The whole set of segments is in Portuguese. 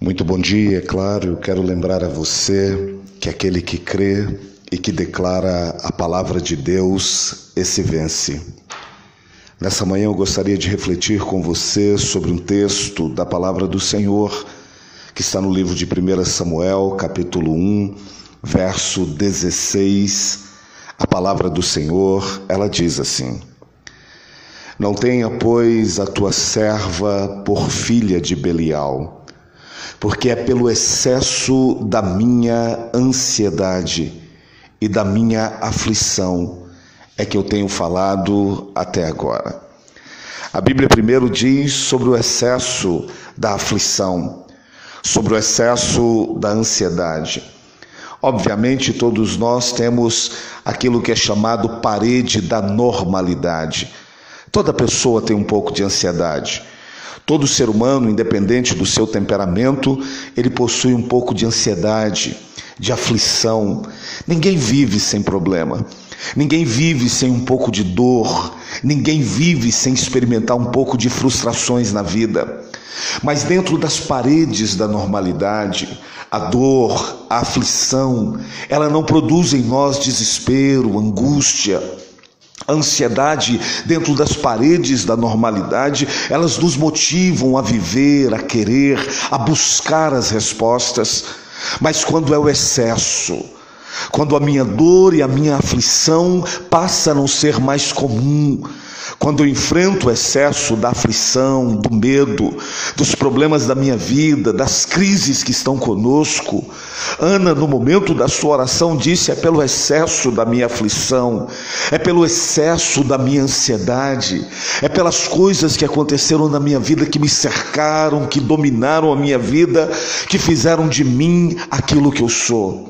Muito bom dia, é claro, eu quero lembrar a você que aquele que crê e que declara a palavra de Deus, esse vence. Nessa manhã eu gostaria de refletir com você sobre um texto da palavra do Senhor, que está no livro de 1 Samuel, capítulo 1, verso 16. A palavra do Senhor, ela diz assim: Não tenha, pois, a tua serva por filha de Belial, porque é pelo excesso da minha ansiedade e da minha aflição é que eu tenho falado até agora. A Bíblia primeiro diz sobre o excesso da aflição, sobre o excesso da ansiedade. Obviamente, todos nós temos aquilo que é chamado parede da normalidade. Toda pessoa tem um pouco de ansiedade. Todo ser humano, independente do seu temperamento, ele possui um pouco de ansiedade, de aflição. Ninguém vive sem problema. Ninguém vive sem um pouco de dor. Ninguém vive sem experimentar um pouco de frustrações na vida. Mas dentro das paredes da normalidade, a dor, a aflição, ela não produz em nós desespero, angústia. A ansiedade dentro das paredes da normalidade, elas nos motivam a viver, a querer, a buscar as respostas. Mas quando é o excesso, quando a minha dor e a minha aflição passa a não ser mais comum, quando eu enfrento o excesso da aflição, do medo, dos problemas da minha vida, das crises que estão conosco, Ana, no momento da sua oração, disse: é pelo excesso da minha aflição, é pelo excesso da minha ansiedade, é pelas coisas que aconteceram na minha vida, que me cercaram, que dominaram a minha vida, que fizeram de mim aquilo que eu sou.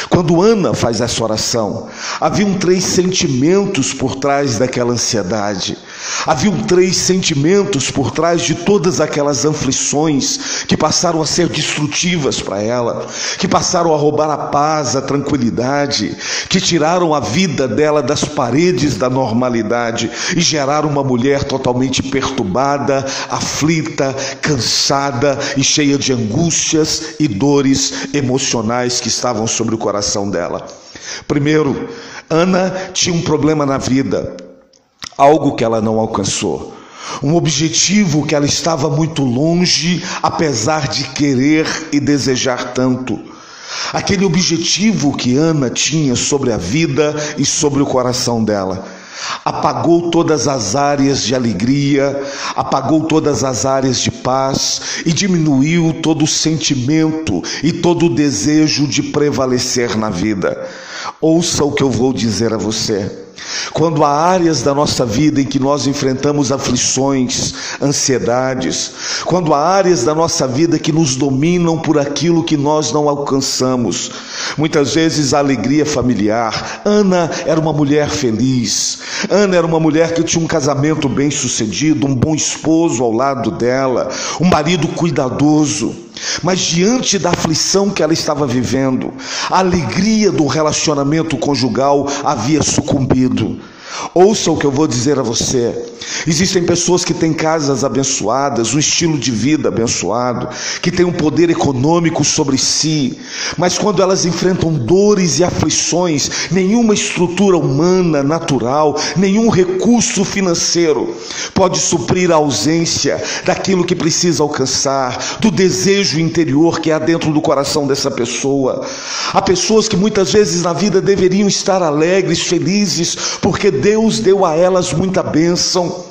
Quando Ana faz essa oração, haviam 3 sentimentos por trás daquela ansiedade. Haviam 3 sentimentos por trás de todas aquelas aflições que passaram a ser destrutivas para ela, que passaram a roubar a paz, a tranquilidade, que tiraram a vida dela das paredes da normalidade e geraram uma mulher totalmente perturbada, aflita, cansada e cheia de angústias e dores emocionais que estavam sobre o coração dela. Primeiro, Ana tinha um problema na vida, algo que ela não alcançou, um objetivo que ela estava muito longe, apesar de querer e desejar tanto. Aquele objetivo que Ana tinha sobre a vida e sobre o coração dela apagou todas as áreas de alegria, apagou todas as áreas de paz e diminuiu todo o sentimento e todo o desejo de prevalecer na vida. Ouça o que eu vou dizer a você. Quando há áreas da nossa vida em que nós enfrentamos aflições, ansiedades, quando há áreas da nossa vida que nos dominam por aquilo que nós não alcançamos, muitas vezes a alegria familiar. Ana era uma mulher feliz, Ana era uma mulher que tinha um casamento bem sucedido, um bom esposo ao lado dela, um marido cuidadoso. Mas diante da aflição que ela estava vivendo, a alegria do relacionamento conjugal havia sucumbido. Ouça o que eu vou dizer a você. Existem pessoas que têm casas abençoadas, um estilo de vida abençoado, que têm um poder econômico sobre si, mas quando elas enfrentam dores e aflições, nenhuma estrutura humana, natural, nenhum recurso financeiro pode suprir a ausência daquilo que precisa alcançar, do desejo interior que há dentro do coração dessa pessoa. Há pessoas que muitas vezes na vida deveriam estar alegres, felizes, porque Deus deu a elas muita bênção,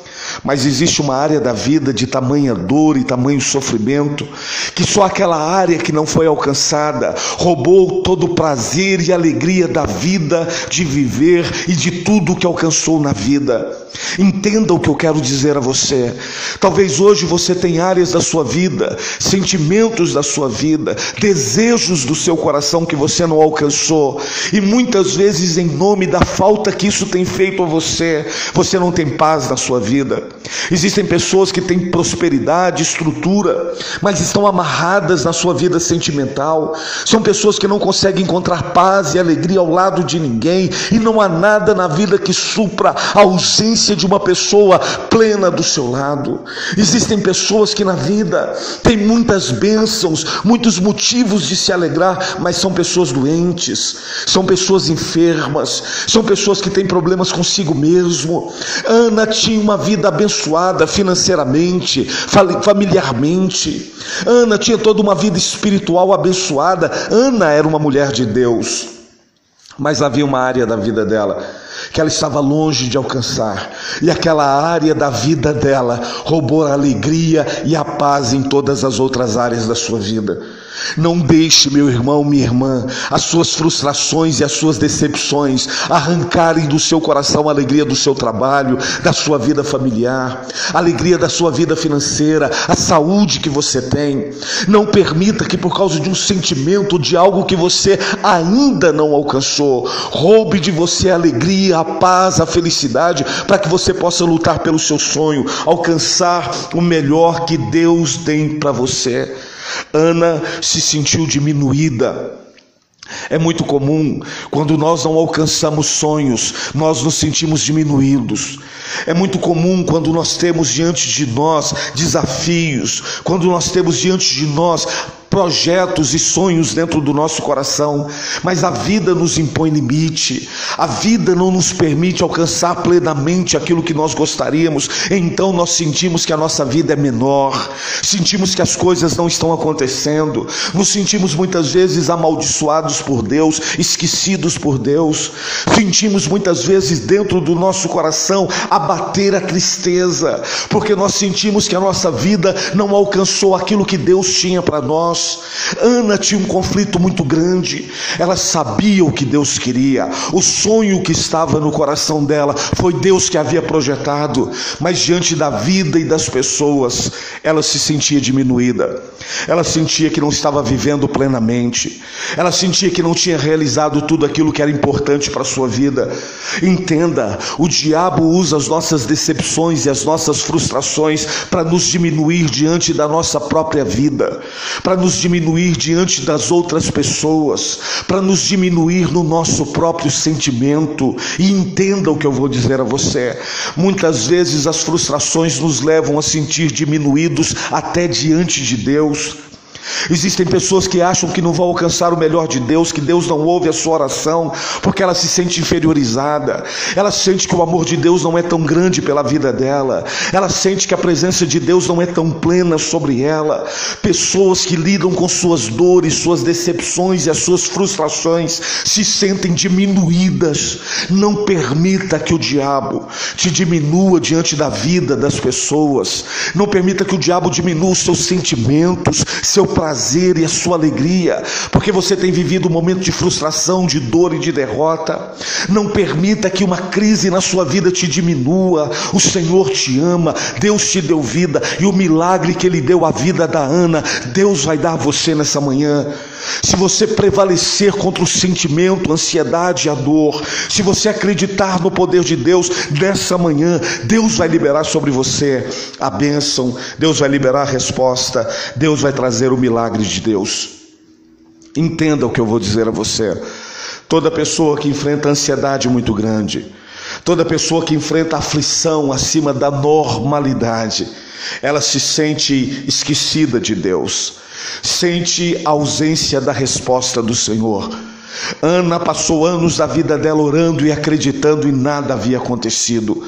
mas existe uma área da vida de tamanha dor e tamanho sofrimento, que só aquela área que não foi alcançada roubou todo o prazer e alegria da vida, de viver e de tudo que alcançou na vida. Entenda o que eu quero dizer a você. Talvez hoje você tenha áreas da sua vida, sentimentos da sua vida, desejos do seu coração que você não alcançou, e muitas vezes em nome da falta que isso tem feito a você, você não tem paz na sua vida. Existem pessoas que têm prosperidade, estrutura, mas estão amarradas na sua vida sentimental. São pessoas que não conseguem encontrar paz e alegria ao lado de ninguém, e não há nada na vida que supra a ausência ausência de uma pessoa plena do seu lado. Existem pessoas que na vida têm muitas bênçãos, muitos motivos de se alegrar, mas são pessoas doentes, são pessoas enfermas, são pessoas que têm problemas consigo mesmo. Ana tinha uma vida abençoada financeiramente, familiarmente. Ana tinha toda uma vida espiritual abençoada. Ana era uma mulher de Deus, mas havia uma área da vida dela que ela estava longe de alcançar, e aquela área da vida dela roubou a alegria e a paz em todas as outras áreas da sua vida. Não deixe, meu irmão, minha irmã, as suas frustrações e as suas decepções arrancarem do seu coração a alegria do seu trabalho, da sua vida familiar, a alegria da sua vida financeira, a saúde que você tem. Não permita que por causa de um sentimento, de algo que você ainda não alcançou, roube de você a alegria, a paz, a felicidade, para que você possa lutar pelo seu sonho, alcançar o melhor que Deus tem para você. Ana se sentiu diminuída. É muito comum, quando nós não alcançamos sonhos, nós nos sentimos diminuídos. É muito comum quando nós temos diante de nós desafios, quando nós temos diante de nós projetos e sonhos dentro do nosso coração, mas a vida nos impõe limite, a vida não nos permite alcançar plenamente aquilo que nós gostaríamos. Então nós sentimos que a nossa vida é menor, sentimos que as coisas não estão acontecendo, nos sentimos muitas vezes amaldiçoados por Deus, esquecidos por Deus, sentimos muitas vezes dentro do nosso coração abater a tristeza, porque nós sentimos que a nossa vida não alcançou aquilo que Deus tinha para nós. Ana tinha um conflito muito grande. Ela sabia o que Deus queria, o sonho que estava no coração dela foi Deus que havia projetado, mas diante da vida e das pessoas ela se sentia diminuída. Ela sentia que não estava vivendo plenamente, ela sentia que não tinha realizado tudo aquilo que era importante para a sua vida. Entenda, o diabo usa as nossas decepções e as nossas frustrações para nos diminuir diante da nossa própria vida, para nos diminuir diante das outras pessoas, para nos diminuir no nosso próprio sentimento. E entenda o que eu vou dizer a você: muitas vezes as frustrações nos levam a sentir diminuídos até diante de Deus. Existem pessoas que acham que não vão alcançar o melhor de Deus, que Deus não ouve a sua oração, porque ela se sente inferiorizada, ela sente que o amor de Deus não é tão grande pela vida dela, ela sente que a presença de Deus não é tão plena sobre ela. Pessoas que lidam com suas dores, suas decepções e as suas frustrações se sentem diminuídas. Não permita que o diabo te diminua diante da vida das pessoas, não permita que o diabo diminua os seus sentimentos, seu prazer e a sua alegria, porque você tem vivido um momento de frustração, de dor e de derrota. Não permita que uma crise na sua vida te diminua. O Senhor te ama, Deus te deu vida, e o milagre que Ele deu à vida da Ana, Deus vai dar a você nessa manhã. Se você prevalecer contra o sentimento, a ansiedade e a dor, se você acreditar no poder de Deus, nessa manhã Deus vai liberar sobre você a bênção, Deus vai liberar a resposta, Deus vai trazer o milagre de Deus. Entenda o que eu vou dizer a você: toda pessoa que enfrenta ansiedade muito grande, toda pessoa que enfrenta aflição acima da normalidade, ela se sente esquecida de Deus, sente a ausência da resposta do Senhor. Ana passou anos da vida dela orando e acreditando e nada havia acontecido.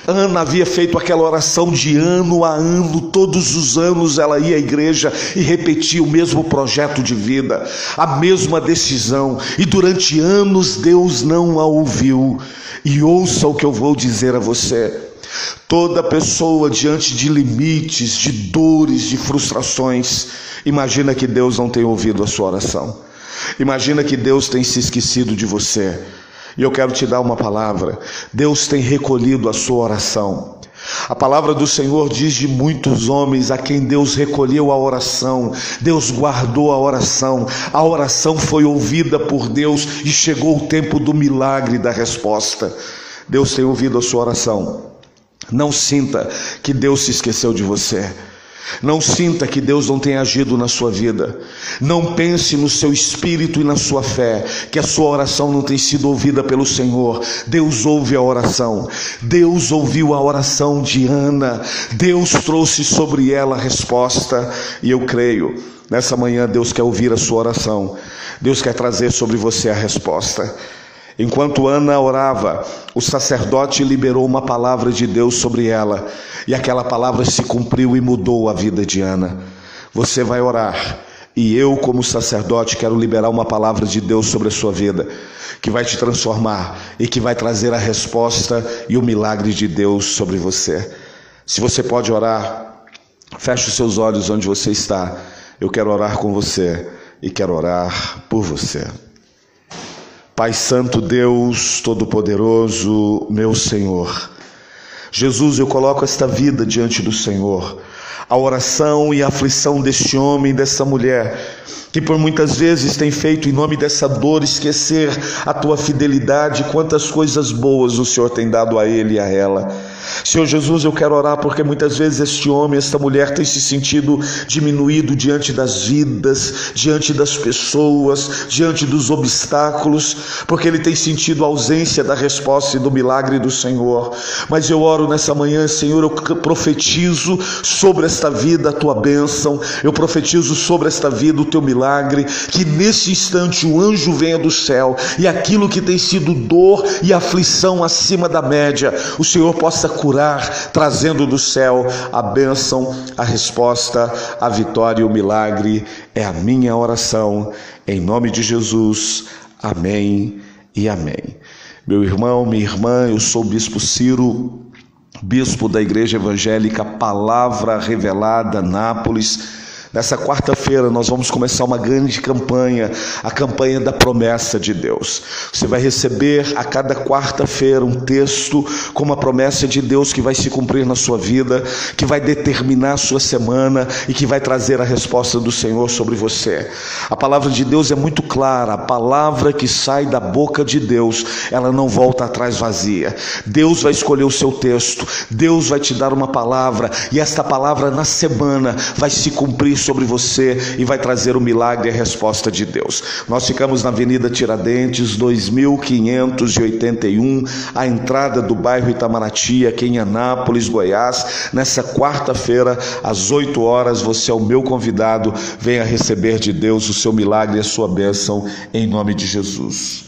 Ana havia feito aquela oração de ano a ano, todos os anos ela ia à igreja e repetia o mesmo projeto de vida, a mesma decisão, e durante anos Deus não a ouviu. E ouça o que eu vou dizer a você: toda pessoa diante de limites, de dores, de frustrações, imagina que Deus não tem ouvido a sua oração, imagina que Deus tem se esquecido de você. E eu quero te dar uma palavra: Deus tem recolhido a sua oração. A palavra do Senhor diz de muitos homens a quem Deus recolheu a oração, Deus guardou a oração foi ouvida por Deus e chegou o tempo do milagre, da resposta. Deus tem ouvido a sua oração. Não sinta que Deus se esqueceu de você. Não sinta que Deus não tenha agido na sua vida. Não pense no seu espírito e na sua fé, que a sua oração não tem sido ouvida pelo Senhor. Deus ouve a oração. Deus ouviu a oração de Ana. Deus trouxe sobre ela a resposta. E eu creio, nessa manhã Deus quer ouvir a sua oração. Deus quer trazer sobre você a resposta. Enquanto Ana orava, o sacerdote liberou uma palavra de Deus sobre ela, e aquela palavra se cumpriu e mudou a vida de Ana. Você vai orar, e eu, como sacerdote, quero liberar uma palavra de Deus sobre a sua vida, que vai te transformar e que vai trazer a resposta e o milagre de Deus sobre você. Se você pode orar, feche os seus olhos onde você está. Eu quero orar com você e quero orar por você. Pai Santo, Deus Todo-Poderoso, meu Senhor, Jesus, eu coloco esta vida diante do Senhor, a oração e a aflição deste homem e dessa mulher, que por muitas vezes tem feito em nome dessa dor esquecer a tua fidelidade, quantas coisas boas o Senhor tem dado a ele e a ela. Senhor Jesus, eu quero orar porque muitas vezes este homem, esta mulher tem se sentido diminuído diante das vidas, diante das pessoas, diante dos obstáculos, porque ele tem sentido a ausência da resposta e do milagre do Senhor. Mas eu oro nessa manhã, Senhor, eu profetizo sobre esta vida a tua bênção, eu profetizo sobre esta vida o teu milagre, que nesse instante o anjo venha do céu e aquilo que tem sido dor e aflição acima da média, o Senhor possa curar, trazendo do céu a bênção, a resposta, a vitória e o milagre. É a minha oração, em nome de Jesus. Amém e amém. Meu irmão, minha irmã, eu sou o Bispo Ciro, bispo da Igreja Evangélica Palavra Revelada, Nápoles. Nessa quarta-feira nós vamos começar uma grande campanha, a campanha da promessa de Deus. Você vai receber a cada quarta-feira um texto com uma promessa de Deus que vai se cumprir na sua vida, que vai determinar a sua semana e que vai trazer a resposta do Senhor sobre você. A palavra de Deus é muito clara, a palavra que sai da boca de Deus, ela não volta atrás vazia. Deus vai escolher o seu texto, Deus vai te dar uma palavra e esta palavra na semana vai se cumprir sobre você e vai trazer o milagre e a resposta de Deus. Nós ficamos na Avenida Tiradentes, 2581, a entrada do bairro Itamaraty, aqui em Anápolis, Goiás. Nessa quarta-feira, às 8 horas, você é o meu convidado. Venha receber de Deus o seu milagre e a sua bênção, em nome de Jesus.